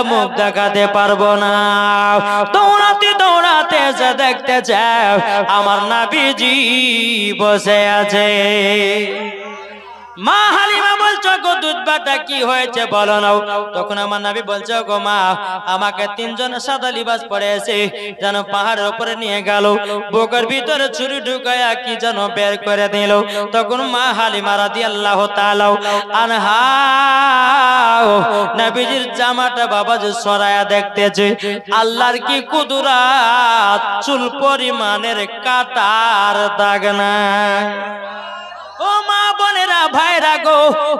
মুখ দেখাতে পারবো না। দৌড়াতে দৌড়াতে যে দেখতে চাও আমার নবীজি বসে আছে। মা হালিমা বলছো গো দুধবাটা কি হয়েছে বলো না। তখন আমার নবী বলছে গো মা আমাকে তিনজন সাদা লিবাস পরেছে যেন পাহাড়ের উপরে নিয়ে গেল, বুকের ভিতরে ছুরি ঢুকায়া কি যেন বের করে দিল। তখন মা হালিমা রাদিয়াল্লাহু তাআলা আনহা নবীজির জামাটা বাবাজি সরায়া দেখতেছে, আল্লাহর কি কুদরত, চুল পরিমাণের কাটার দাগ না। ও মা বোনেরা ভাইরা গো,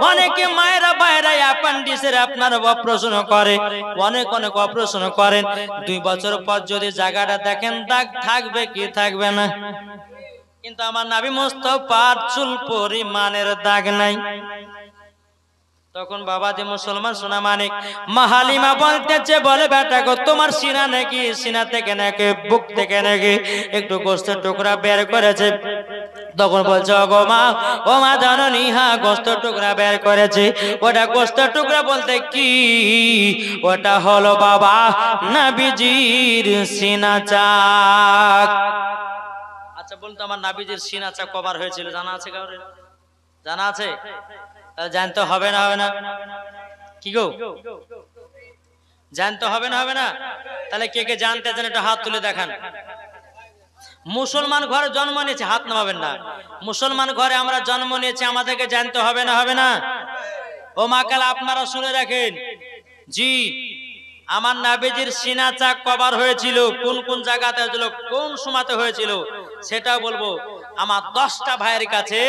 অনেকে মায়েরা ভাইরা অ্যাপেন্ডিক্সের আপনার অপারেশন করে, অনেক অপারেশন করেন। 2 বছর পর যদি জায়গাটা দেখেন দাগ থাকবে কি থাকবে না, কিন্তু আমার নবী মুস্তাফার চুল পরিমাণের দাগ নাই। তখন বাবাজি মুসলমান সোনা মানিক মা হালিমা বলতেছে, বলে বেটা গো তোমার সিনা নাকি, সিনা থেকে নাকি বুক থেকে নাকি একটু গোস্তের টুকরা বের করেছে। তখন বলছে ও মা জাননি, হ্যাঁ গোস্তের টুকরা বের করেছে। ওটা গোস্তের টুকরা বলতে কি, ওটা হলো বাবা নবীজির সিনা চাক। আচ্ছা বলতো আমার নবীজির সিনা চাক কবার হয়েছিল জানা আছে কাউরে? জানা আছে? জানতে হবে না, হবে না কি গো, জানতে হবে না, হবে না? তাহলে কে কে জানতে চান একটা হাত তুলে দেখান। মুসলমান ঘরে জন্ম নিয়েছে, হাত নামাবেন না। মুসলমান ঘরে আমরা জন্ম নিয়েছি, আমাদেরকে জানতে হবে না, হবে না? ও মাকাল আপনারা শুনে রাখেন, জি আমার নবীজির সিনা চাক কবার হয়েছিল, কোন কোন জায়গাতে হয়েছিল, কোন সময়তে হয়েছিল সেটাও বলবো। আমার 10টা ভাইয়ের কাছে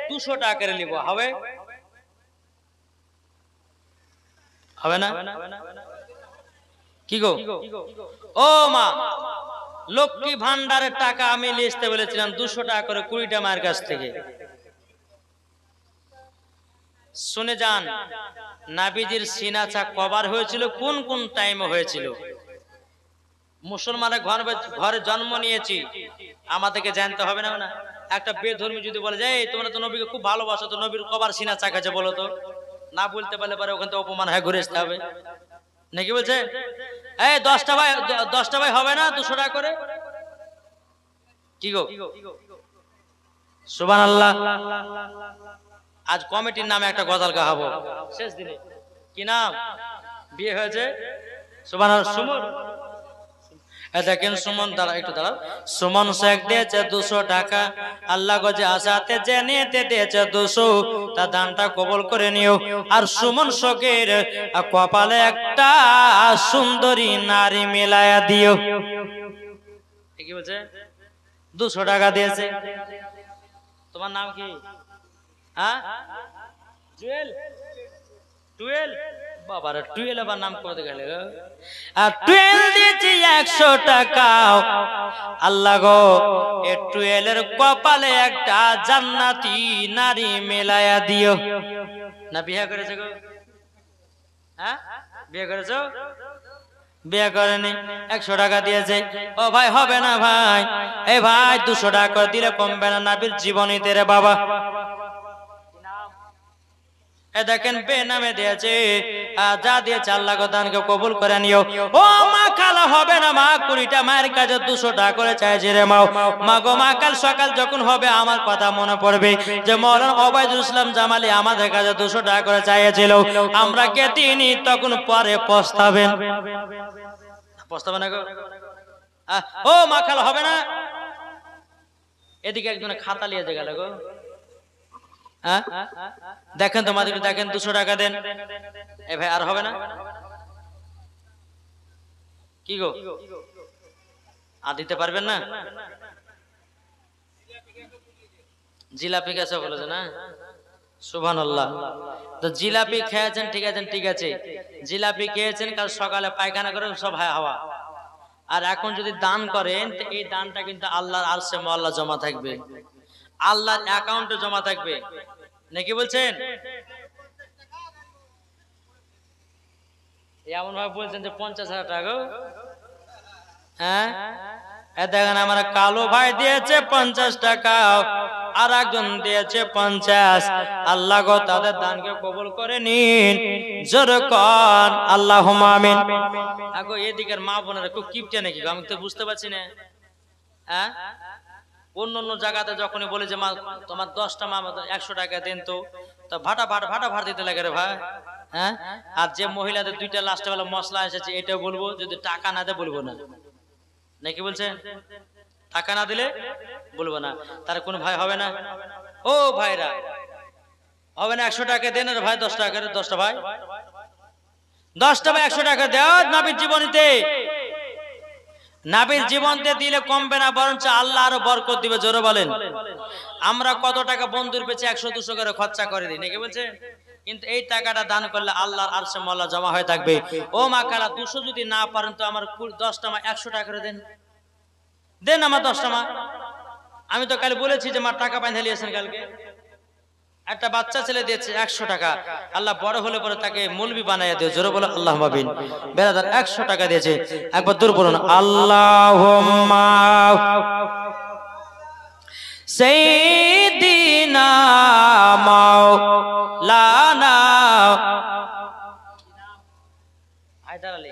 200 টাকা করে নিব, হবে? হবে না কি গো? ও মা লক্ষ্মী ভান্ডারের টাকা আমি লিস্টে বলেছিলাম 200 টাকা করে 20টা মায়ের কাছ থেকে। শুনে যান নবীজির সিনা চাক কবার হয়েছিল, কোন কোন টাইমে হয়েছিল। মুসলমানের ঘরে জন্ম নিয়েছি, আমাদেরকে জানতে হবে না, না? একটা বেধর্মী যদি বলে যায় তোমরা তো নবীকে খুব ভালোবাসো, তো নবীর কবার সিনা চাক আছে বলো তো, না বলতে পারলে পরে ওখান থেকে অপমান হয়ে ঘুরে আসতে হবে নাকি? বলছে এই 10টা ভাই হবে না 200 টাকা করে কি গো? সুবহানাল্লাহ। আজ কমিটির নামে একটা গজল গাবো শেষ দিনে, কি নাম? বিয়ে হয়েছে সুবহানাল্লাহ। সুমন দেখেন, সুমন দাঁড়া একটু দাঁড়াও। সুমন শেখ দিয়েছে 200 টাকা, আল্লাহ গজে আসাতে জেনেতে দিয়েছে 200, তা দানটা কবুল করে নিও। আর সুমন শেখের কপালে একটা সুন্দরী নারী মিলায়া দিও। কি বলছে? 200 টাকা দিয়েছে। তোমার নাম কি? হ্যাঁ জুয়েল, টুয়েল, বাবারা টুয়েল আবার নাম করে গেলে। আর টুয়েল দিয়েছি 100 টাকা, আল্লাহ গো এ টুয়েলের কপালে একটা জান্নাতি নারী মেলায়া দিও। না বিয়ে করেছে গো? হ্যাঁ বিয়ে করেছো? বিয়ে করেনি, 100 টাকা দিয়েছে। ও ভাই হবে না ভাই, এই ভাই 200 টাকা করে দিলে কমবে না, নবীর জীবনীতে রে বাবা। দেখেন বেনামে দিয়েছে, যা দিয়েছে আল্লাহ দানকে কবুল করে নিও। ও মা খালা হবে না মা, 20টা মায়ের কাছে 200 টাকা করে চাইছে রে মা। মা গো মা কাল সকাল যখন হবে আমার কথা মনে পড়বে যে মাওলানা ওবায়দুল ইসলাম জামালি আমাদের কাছে 200 টাকা করে চাইছিল, আমরা কে দিইনি, তখন পরে পস্তাবেন। পস্তাবে না গো? ও মা খালা হবে না। এদিকে একজনে খাতা নিয়ে গেল গো। দেখেন তোমাদের, দেখেন 200 টাকা দেন। এ ভাই আর হবে না কি গো? আর দিতে পারবেন না? জিলাপি কাছে বলেছে না? সুবহানাল্লাহ। তো জিলাপি খেয়েছেন, ঠিক আছে ঠিক আছে, জিলাপি খেয়েছেন, কাল সকালে পায়খানা করে সব হাওয়া। আর এখন যদি দান করেন এই দানটা কিন্তু আল্লাহর আরশে মুআল্লা জমা থাকবে, আল্লাহর অ্যাকাউন্টে জমা থাকবে নাকি বলছেন? এমন ভাবে বলছেন যে 50,000 টাকা। হ্যাঁ দেখেন আমার কালো ভাই দিয়েছে 50 টাকা, আর একজন দিয়েছে 50। আল্লাহ গো তাদের দানকে কবুল করে নিন, জোরে কর আল্লাহুম্মা আমিন। আগো এদিকের মা বোনেরা খুব কিপটে নাকি আমি তো বুঝতে পারছি না। হ্যাঁ, অন্য অন্য জায়গাতে যখনই বলে যে মা তোমার 10টা মা 100 টাকা দেন, তো ভাটা ভাট দিতে লাগে রে ভাই। হ্যাঁ, আর যে মহিলাদের 2টা লাস্টে বেলা মশলা এসেছে এটাও বলবো, যদি টাকা না দেয় বলবো না, নাকি বলছেন? টাকা না দিলে বলবো না, তার কোনো ভাই হবে না? ও ভাইরা হবে না? 100 টাকা দেন রে ভাই, 10 টাকা করে 10টা ভাই, 10টা ভাই 100 টাকা দেও নবীর জীবনীতে। নবীর জীবনতে দিলে কমবে না, বরঞ্চ আল্লাহ আরো বরকত দিবে, জোরে বলেন। আমরা কত টাকা বন্ধুর পেছে 100-200 করে খরচা করে দিই, নাকি বলছেন? কিন্তু এই টাকাটা দান করলে আল্লাহর আরশে মওলা জমা হয়ে থাকবে। ও মা খালা 200 যদি না পারেন তো আমার 10টা মা 100 টাকা করে দেন, দেন আমার 10টা মা। আমি তো কাল বলেছি যে মা টাকা বাইন্ধে নিয়েছেন, কালকে একটা বাচ্চা ছেলে দিয়েছে 100 টাকা, আল্লাহ বড় হলে পরে তাকে মৌলবি বানাইয়া দিও, জোরে বলো আল্লাহুম্মা আমিন। বেরাদার 100 টাকা দিয়েছে, একবার দূর বলুন আল্লাহুম্মা সাইয়্যিদিনা মাওলানা হায়দার আলী।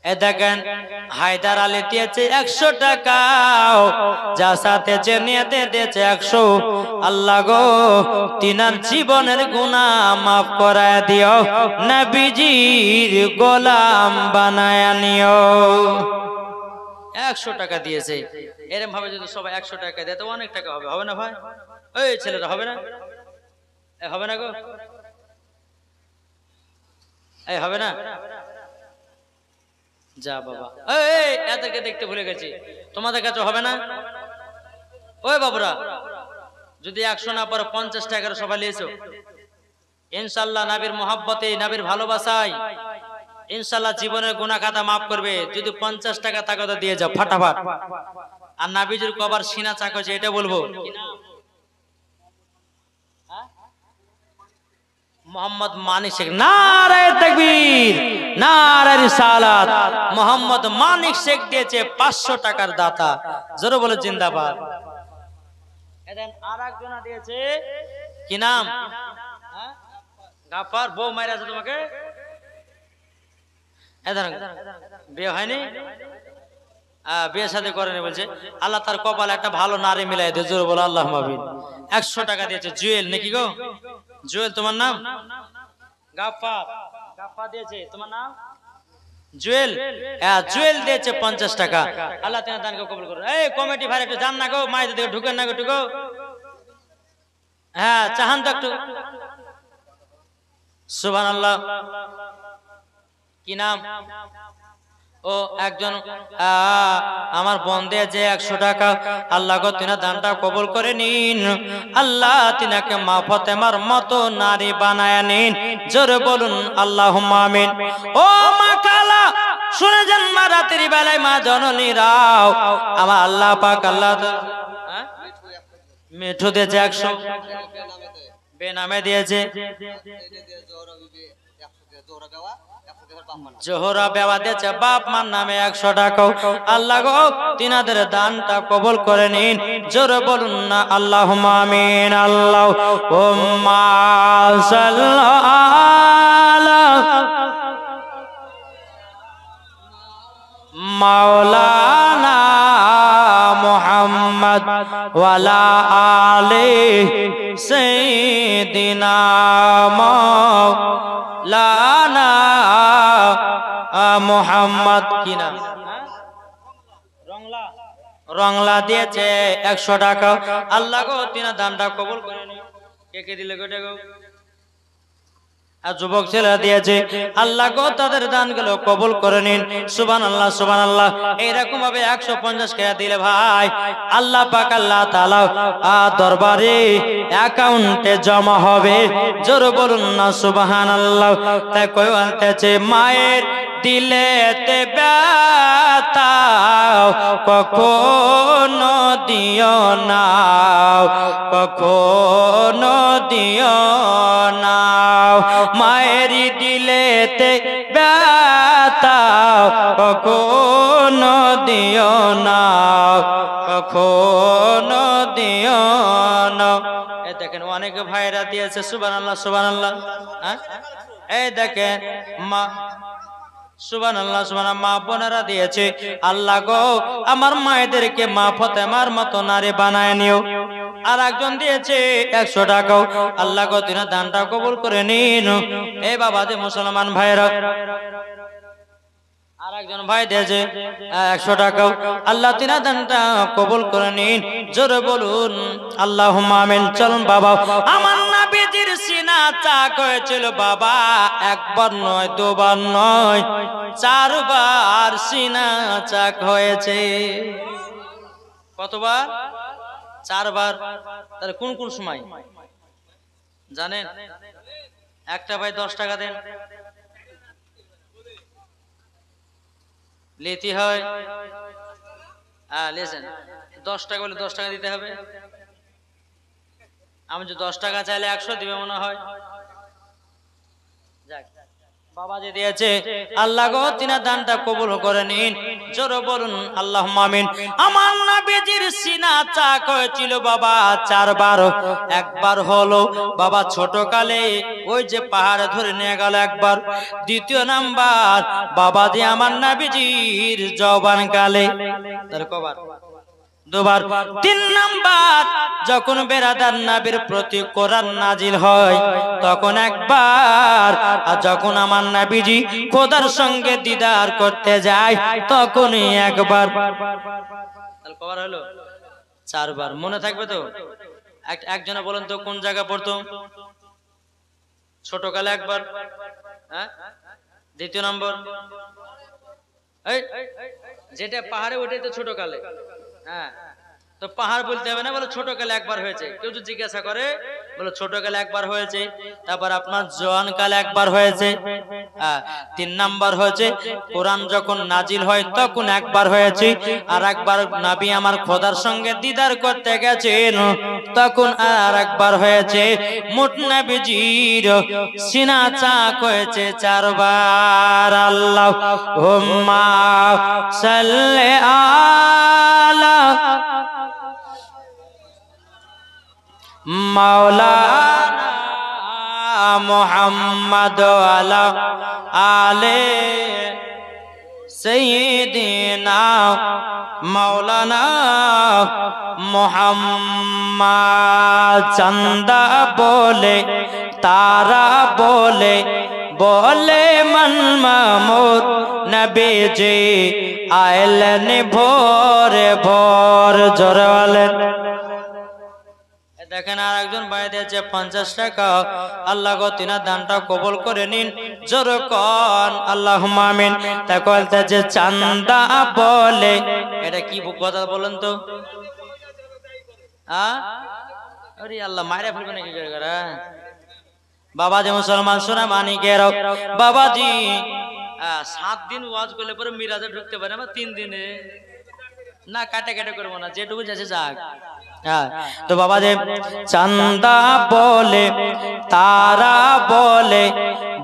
এ দেখেন হায়দার আলী দিয়েছে 100 টাকা, যা সাথে যে নিয়তে দিয়েছে 100। আল্লাহ গো তিনার জীবনের গুনাহ মাফ করায় দিও, নবীজির গোলাম বানায় নিও। 100 টাকা দিয়েছে, এরকম ভাবে যদি সবাই 100 টাকা দেয় তো অনেক টাকা হবে, হবে না ভাই? ওই ছেলেরা হবে না? হবে না গো, এই হবে না? যা বাবা, এই এতকে দেখতে ভুলে গেছি, তোমাদের কাছে হবে না? ওই বাবুরা যদি 100 না পরে 50 টাকার সবাই লিয়েছো, ইনশাআল্লাহ নবীর মহব্বতে নবীর ভালোবাসায় ইনশাআল্লাহ জীবনের গুনাহ খাতা মাফ করবে। যদি 50 টাকা থাকে তো দিয়ে যাও ফাটাফাট। আর নবীজির কবর সিনা চাকছে এটা বলবো, মোহাম্মদ মানিক শেখ, নারে তাকবীর, নারে রিসালাত। মোহাম্মদ মানিক শেখ দিয়েছে 500 টাকার দাতা, জোরে বলে জিন্দাবাদ। এদেন আরেকজন দিয়েছে, কি নাম? গাফার। বউ মাইরা আছে তোমাকে? এদেন বিয়ে হয়নি, বিয়ে শাদী করেনি বলছে, আল্লাহ তার কপালে একটা ভালো নারী মিলাই দে, জোরে বলে আল্লাহুম্মা আমিন। 100 টাকা দিয়েছে জুয়েল, নাকি গো? জুয়েল তোমার নাম? গাফার, গাফার দিয়েছে তোমার নাম জুয়েল। হ্যাঁ, জুয়েল দিয়েছে 50 টাকা। আল্লাহ তোমার দানকে কবুল করুন। এই কমিটি ভাই একটু যান না গো, মায়ের দিকে ঢুকেন না গো, ঢুকো। হ্যাঁ চাহান তো একটু। সুবহানাল্লাহ। কি নাম? ও একজন আমার বোন দিয়েছে 100 টাকা। আল্লাহ গো তিনা দানটা কবুল করে নিন, আল্লাহ তিনাকে মা ফাতেমার মতো নারী বানায় নিন, জোরে বলুন আল্লাহুম্মা আমিন। ও মা খালা শুনে যান, মা রাতের বেলায় মা জননীরাও আমার আল্লাহ পাক আল্লাহ মিঠু দিয়েছে 100, বেনামে দিয়েছে জোহরা বেওয়া দিয়েছে বাপ মার নামে 100 টাকা। আল্লাহ গো তিনাদের দানটা কবুল করে নিন, জোরে বলুন না আল্লাহুম্মা আমিন। আল্লাহুম্মা সাল্লি আলা মাওলানা মুহাম্মদ ওয়া আলা আলি সাইয়্যিদিনা মাওলানা মুহাম্মদ। কি নাম? রংলা দিয়েছে 100 টাকা। আল্লাহ গো তিনা দানটা কবুল করে নিন। কে কে দিলে গোটা গো? আর যুবক ছেলে দিয়েছে, আল্লাহ গো তাদের দানগুলো কবুল করে নিন। সুবহানাল্লাহ, সুবহানাল্লাহ। এরকম ভাবে 150 টাকা দিলে ভাই আল্লাহ পাক আল্লাহ তাআলা দরবারে অ্যাকাউন্টে জমা হবে, জোরে বলুন না সুবহানাল্লাহ। তাই কই বলতেছে মায়ের দিলেতে ব্যথা কখনো দিও না, কখনো দিও না, মায়ের দিলেতে ব্যথা কখনো দিও না, কখনো দিও না। অনেক ভাইরা দিয়েছে সুবহানাল্লাহ সুবহানাল্লাহ। হ্যাঁ এই দেখেন মা সুবহানাল্লাহ সুবহানাল্লাহ, মা বোনেরা দিয়েছে। আল্লাহ গো আমার মায়েদেরকে মা ফাতেমার মতো নারী বানায় নিও। আর একজন দিয়েছে 100 টাকা। আল্লাহ গো তিনি দানটা কবুল করে নিন। এই বাবা যে মুসলমান ভাইরা, আর একজন ভাই দিয়েছে 100 টাকা। আল্লাহ তিনা দানটা কবুল করে নিন। জোরে বলুন আল্লাহুম্মা আমিন। চলুন বাবা, আমার নবীজির সিনা চাক হয়েছিল বাবা, একবার নয় দুবার নয় 4 বার সিনা চাক হয়েছে। কতবার? 4 বার। তাহলে কোন কোন সময় জানেন? একটা ভাই 10 টাকা দেন, লেতি হয়। লেছেন 10 টাকা বলে 10 টাকা দিতে হবে। আমি যে 10 টাকা চাইলে 100 দিবে মনে হয়। যাক বাবা যে দিয়েছে, আল্লাহ গো তিনা দানটা কবুল করে নিন। জোরে বলুন আল্লাহুম্মা আমিন। আমার নবীজির সিনা চাক হয়েছিল বাবা 4 বার। একবার হলো বাবা ছোট কালে, ওই যে পাহাড়ে ধরে নিয়ে গেল একবার। দ্বিতীয় নাম্বার বাবা যে আমার নবীজির জওয়ান কালে, তার কবার? 2 বার। 3 নাম্বার যখন বেরাদার নবীর প্রতি কোরআন নাজিল হয় তখন একবার। আর যখন আমার নবীজি খোদার সঙ্গে দিদার করতে যায় তখনই একবার। তাহলে কবার হলো? 4 বার। মনে থাকবে তো? একজনে বলেন তো কোন জায়গা পড়তো? ছোট কালে একবার। হ্যাঁ দ্বিতীয় নম্বর এই যেটা পাহাড়ে ওঠে তো ছোট কালে। হ্যাঁ তো পাহাড় বলতে হবে না, বলে ছোট কালে একবার হয়েছে। কেউ যদি জিজ্ঞাসা করে বলে ছোট কালে একবার হয়েছে। তারপর আপনার জওয়ান কালে একবার হয়েছে। 3 নাম্বার হয়েছে কোরআন যখন নাজিল হয় তখন একবার হয়েছে। আর একবার নবী আমার খোদার সঙ্গে দিদার করতে গেছেন তখন আর একবার হয়েছে। মোট নবীজির সিনা চাক হয়েছে 4 বার। আল্লাহুম্মা সাল্লি আলা মাওলানা মুহাম্মদ আলা আলে সাইয়্যিদিনা মাওলানা মুহাম্মদ। চন্দা বলে তারা বলে বলে মন মামুর নবীজি আইলেন ভোর ভোর। জোরে বলেন। দেখেন আর একজন ভাই দিয়েছে 50 টাকা। আল্লাহ গো তিনা দানটা কবুল করে নিন। জোরে কোন আল্লাহুম্মা আমিন। তাই বলতেছে চান্দা বলে, এটা কি কথা বলেন তো? আরে আল্লাহ মাইরা ফেলবে নাকি করে? বাবা যে মুসলমান সোনা মানিকের বাবাজি 7 দিন ওয়াজ করলে পরে মিরাজে ঢুকতে পারে না 3 দিনে। না কাটে কাটে করবো না, যেটুকু যাচ্ছে যাক। তো বাবা যে চান্দা বলে তারা বলে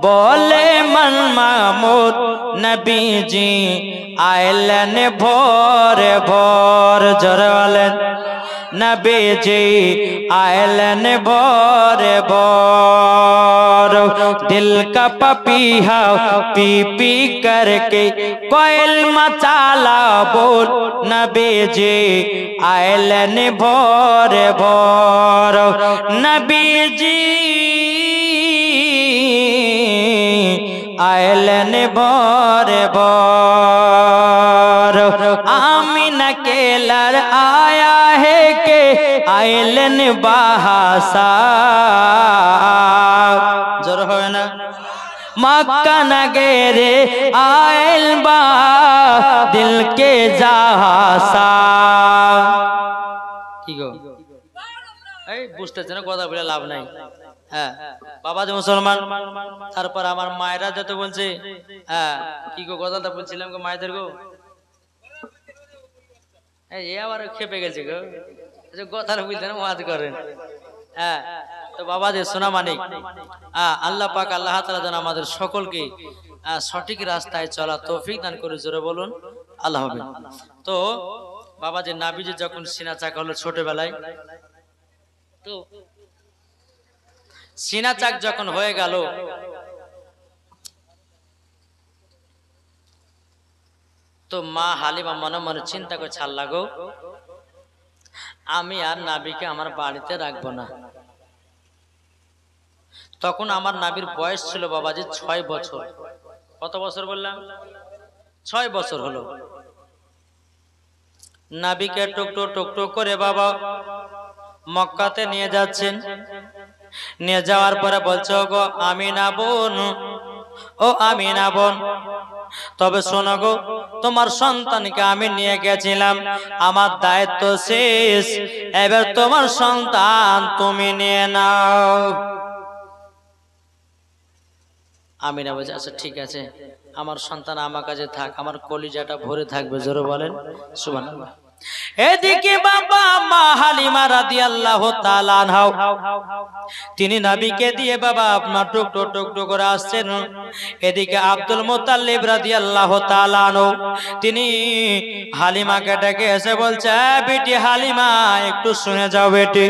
বলে মন মামুদ নবীজি আইলেন ভোর ভোর। জোরে বলেন नबीजी आयलन बोर बोर दिल का पपीहा पी पी करके कोयल मचाला बोल नबीजी आयलन बोर बोर नबीजी आयलन बोर बोर आमीना के लर आया है के आयलन बहासा जोर हो ना मक्का नगरे आयल बा दिल के जहासा की गो এই বুঝতেছ না কথা বলে লাভ নাই। হ্যাঁ বাবা যে মুসলমান তারপর আমার মায়েরা যত বলছে হ্যাঁ কি গো কথাটা বলছিলাম গো মায়েদের গো এই আবার খেপে গেছে গো কথাটা বুঝতে না ওয়াজ করেন। হ্যাঁ তো বাবা যে সোনা মানিক আল্লাহ পাক আল্লাহ তাআলা যেন আমাদের সকলকে সঠিক রাস্তায় চলা তৌফিক দান করে জোরে বলুন আল্লাহ হবে। তো বাবা যে নাবিজি যখন সিনা চাকা হলো ছোটবেলায় তো সিনা চাক যখন হয়ে গেল, তো মা হালিমা মনে মনে চিন্তা করে ছাড়লা, গো আমি আর নাবিকে আমার বাড়িতে রাখবো না। তখন আমার নাবির বয়স ছিল বাবাজি 6 বছর। কত বছর বললাম? 6 বছর হলো। নাবিকে টুকটু টুকটু করে বাবা মক্কাতে নিয়ে যাচ্ছেন। নিয়ে যাওয়ার পরে বলছে, গো আমিনা বোন, ও আমিনা বোন, তবে শোনো গো, তোমার সন্তানকে আমি নিয়ে গেছিলাম, আমার দায়িত্ব শেষ, এবার তোমার সন্তান তুমি নিয়ে নাও। আমিনা বলছে, আচ্ছা ঠিক আছে, আমার সন্তান আমার কাছে থাক, আমার কলিজাটা ভরে থাকবে। জোরে বলেন সুবহানাল্লাহ। এদিকে বাবা মা হালিমা রাদিয়াল্লাহু তাআলা আনহা তিনি নবীকে দিয়ে বাবা আপনার টুকটো টুকটো করে আসছেন। এদিকে আব্দুল মুত্তালিব রাদিয়াল্লাহু তাআলা আনহু তিনি হালিমাকে ডেকে এসে বলছে, বেটি হালিমা একটু শুনে যাও বেটি।